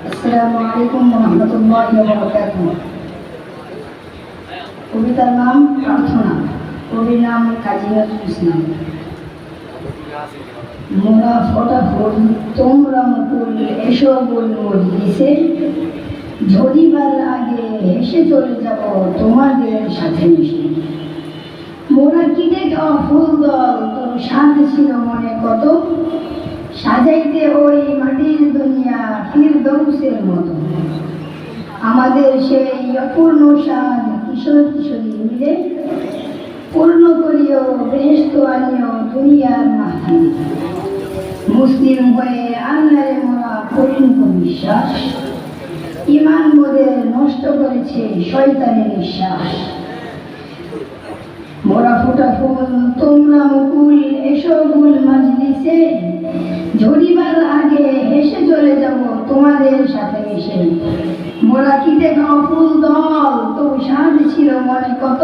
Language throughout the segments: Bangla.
আসসালামু আলাইকুম ওয়া রাহমাতুল্লাহি ওয়া বারাকাতুহু। কবিতার নাম প্রার্থনা, কবির নাম কাজী নজরুল ইসলাম। মোরা ফোটা ফুল তোমরা মুকুল এসো বল মজলিসে, ঝরিবার আগে এসে চলে যাব তোমাদের সাথে মিশে। মোরা কিনে খাওয়া ফুল দল তোর সাথে ছিল মনে কত, সাজাইতে ওই মাটির দুনিয়া ফিরদৌসের মতো। আমাদের সেই অপূর্ণ সাজ কিশোর কিশোরী মিলে, পূর্ণ করিও বেহেশত আনিও দুনিয়ার মাহফিল। মুসলিম হয়ে আল্লাহরে মোরা করিনি বিশ্বাস, ইমান মোদের নষ্ট করেছে শয়তানের নিঃশ্বাস। মোরা ফোটা ফুল তোমরা মুকুল এসো গুল মাজলিসে, ঝরিবার আগে হেসে চলে যাব তোমাদের সাথে মিশে। মোরা কিতে খাওয়া ফুল দল তবু সাজ ছিল মনে কত,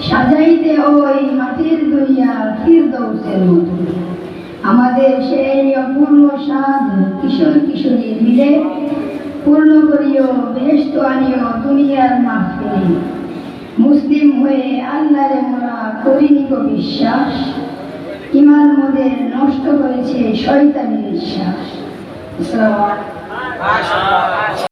সাজাইতে ওই মাটির দুনিয়া ফিরদৌসের মতো। আমাদের সেই অপূর্ণ সাজ কিশোর কিশোরী মিলে, পূর্ণ করিও বেহেশত আনিও দুনিয়ার মাহফিলে। মুসলিম হয়ে আল্লাহরে মোরা করিনি বিশ্বাস, ইমান মোদের নষ্ট করেছে শয়তানি নিঃশ্বাস। আসসালামু আলাইকুম।